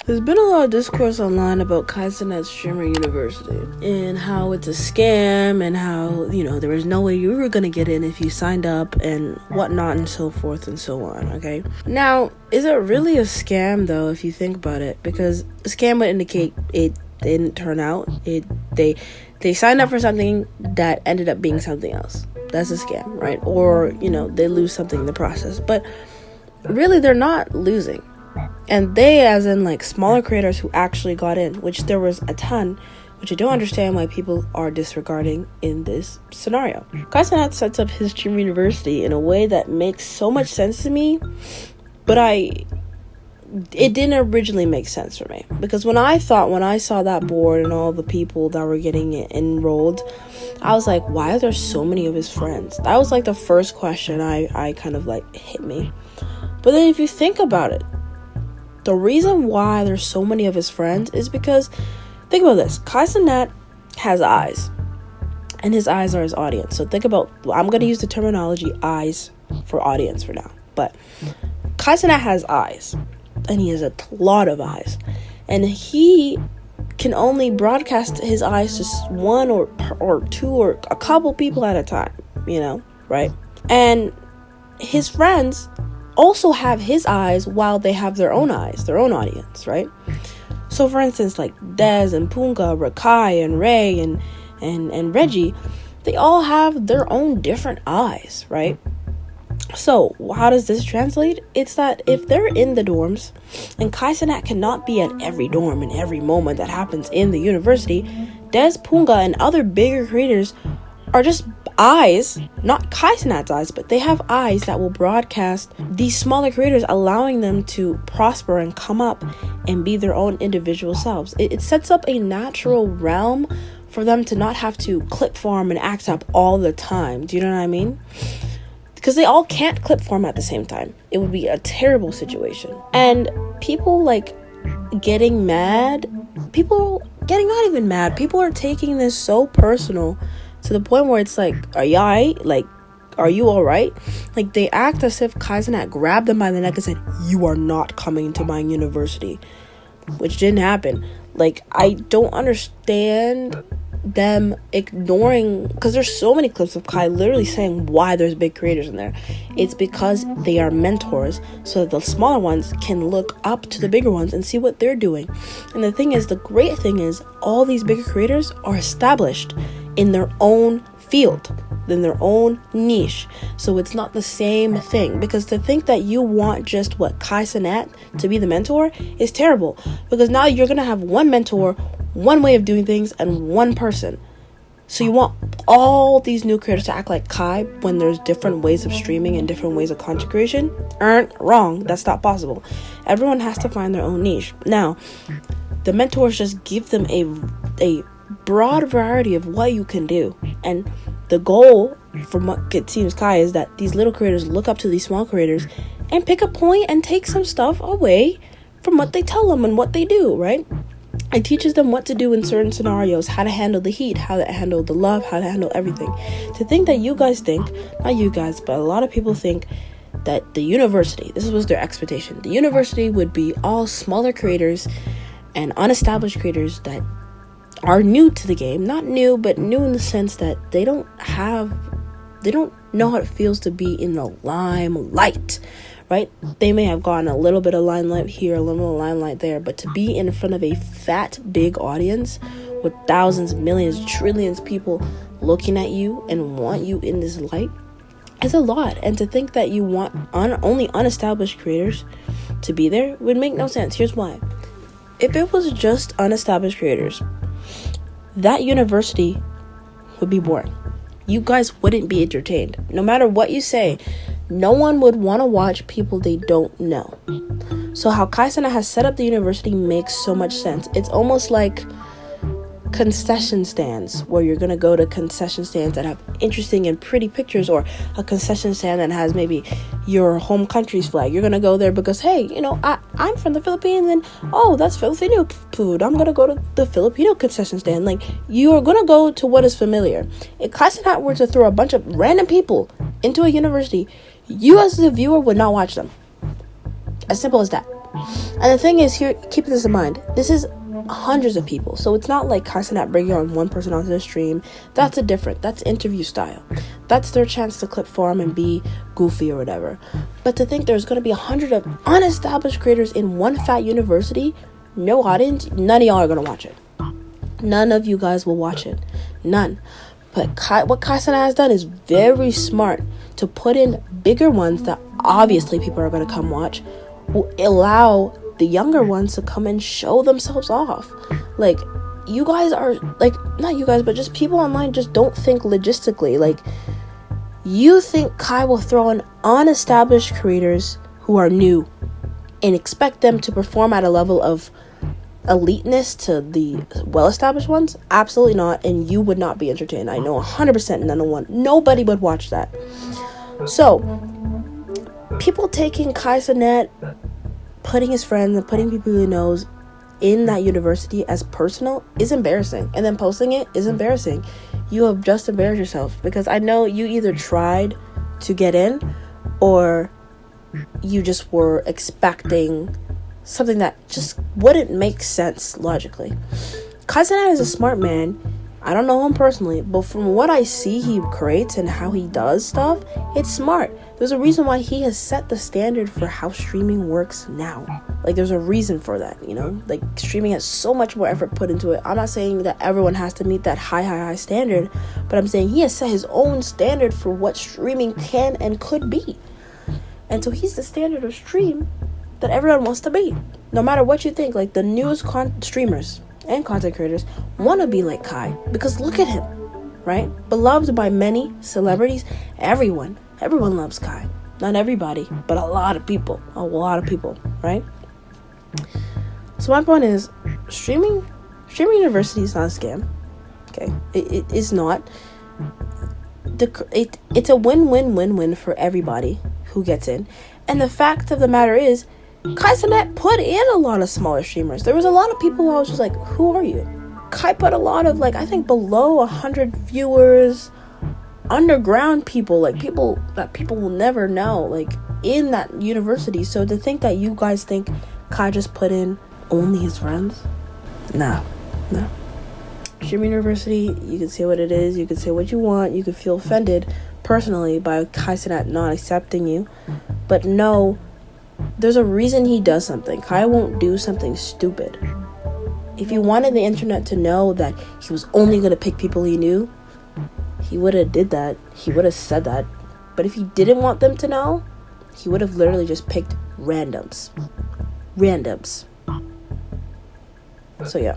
There's been a lot of discourse online about Kaizenat Streamer University and how it's a scam and how, there was no way you were going to get in if you signed up and whatnot and so forth and so on, okay? Now, is it really a scam, though, if you think about it? Because a scam would indicate it didn't turn out. They signed up for something that ended up being something else. That's a scam, right? Or, they lose something in the process. But really, they're not losing. And they, as in like smaller creators who actually got in, which there was a ton, which I don't understand why people are disregarding in this scenario. Kaizenat sets up his stream university in a way that makes so much sense to me, but it didn't originally make sense for me. Because when I saw that board and all the people that were getting enrolled, I was like, why are there so many of his friends? That was like the first question I kind of like hit me. But then if you think about it, the reason why there's so many of his friends is because, think about this, Kaizenat has eyes, and his eyes are his audience. So think about, I'm going to use the terminology eyes for audience for now, but Kaizenat has eyes, and he has a lot of eyes, and he can only broadcast his eyes to one or two or a couple people at a time, right? And his friends also have his eyes while they have their own eyes, their own audience, right? So for instance, like Dez and Punga, Rakai and Ray and Reggie, they all have their own different eyes, right? So how does this translate? It's that if they're in the dorms, and Kaizenat cannot be at every dorm in every moment that happens in the university, Dez, Punga, and other bigger creators are just eyes, not Kaizenat's eyes, but they have eyes that will broadcast these smaller creators, allowing them to prosper and come up and be their own individual selves. It sets up a natural realm for them to not have to clip farm and act up all the time. Do you know what I mean? Because they all can't clip farm at the same time. It would be a terrible situation. And people getting mad, people getting not even mad, people are taking this so personal to the point where it's like, are you alright? Like, are you alright? Like, they act as if Kaizenat grabbed them by the neck and said, you are not coming to my university. Which didn't happen. Like, I don't understand them ignoring, because there's so many clips of Kai literally saying why there's big creators in there. It's because they are mentors, so that the smaller ones can look up to the bigger ones and see what they're doing. And the great thing is, all these bigger creators are established in their own field, in their own niche. So it's not the same thing, because to think that you want just Kaizenat to be the mentor is terrible, because now you're gonna have one mentor, one way of doing things, and one person. So you want all these new creators to act like Kai when there's different ways of streaming and different ways of content creation? Wrong. That's not possible. Everyone has to find their own niche. Now, the mentors just give them a broad variety of what you can do, and the goal, from what it seems Kai, is that these little creators look up to these small creators and pick a point and take some stuff away from what they tell them and what they do, right? It teaches them what to do in certain scenarios, how to handle the heat, how to handle the love, how to handle everything. To think that you guys think, not you guys, but a lot of people think that the university, this was their expectation, the university would be all smaller creators and unestablished creators that are new to the game. Not new, but new in the sense that they don't know how it feels to be in the limelight, right? They may have gotten a little bit of limelight here, a little bit of limelight there, but to be in front of a fat, big audience with thousands, millions, trillions of people looking at you and want you in this light is a lot. And to think that you want only unestablished creators to be there would make no sense. Here's why. If it was just unestablished creators, that university would be boring. You guys wouldn't be entertained. No matter what you say, no one would want to watch people they don't know. So how Kaizenat has set up the university makes so much sense. It's almost like concession stands, where you're going to go to concession stands that have interesting and pretty pictures, or a concession stand that has maybe your home country's flag. You're going to go there because, hey, I'm from the Philippines, and that's Filipino food. I'm going to go to the Filipino concession stand. Like, you are going to go to what is familiar. If Kaizenat were to throw a bunch of random people into a university, you as the viewer would not watch them. As simple as that. And the thing is, here, keep this in mind, this is hundreds of people, so it's not like Kaizenat bringing on one person onto the stream. That's that's interview style. That's their chance to clip form and be goofy or whatever. But to think there's going to be 100 of unestablished creators in one fat university, no audience, none of y'all are going to watch it. None of you guys will watch it. None. But what Kaizenat has done is very smart to put in bigger ones that obviously people are going to come watch, will allow the younger ones to come and show themselves off. Like, you guys are, like, not you guys, but just people online just don't think logistically. Like, you think Kai will throw in unestablished creators who are new and expect them to perform at a level of eliteness to the well-established ones? Absolutely not. And you would not be entertained. I know 100% nobody would watch that. So people taking Kaizenat, putting his friends and putting people he knows in that university as personal is embarrassing, and then posting it is embarrassing. You have just embarrassed yourself, because I know you either tried to get in or you just were expecting something that just wouldn't make sense logically. Kaizenat is a smart man. I don't know him personally, but from what I see he creates and how he does stuff, it's smart. There's a reason why he has set the standard for how streaming works now. Like, there's a reason for that, you know? Like, streaming has so much more effort put into it. I'm not saying that everyone has to meet that high standard, but I'm saying he has set his own standard for what streaming can and could be. And so he's the standard of stream that everyone wants to be. No matter what you think, like, the newest streamers and content creators want to be like Kai, because look at him, right? Beloved by many celebrities. Everyone loves Kai. Not everybody, but a lot of people, right? So my point is, streaming university is not a scam. Okay, it is not. It's a win for everybody who gets in. And the fact of the matter is, Kaizenat put in a lot of smaller streamers. There was a lot of people who I was just like, who are you? Kai put a lot of, like, I think below 100 viewers, underground people, like people that people will never know, like, in that university. So to think that you guys think Kai just put in only his friends, no. Streaming university, you can say what it is, you can say what you want, you can feel offended personally by Kaizenat not accepting you, but no, there's a reason he does something. Kai won't do something stupid. If he wanted the internet to know that he was only going to pick people he knew, he would have did that. He would have said that. But if he didn't want them to know, he would have literally just picked randoms. So yeah.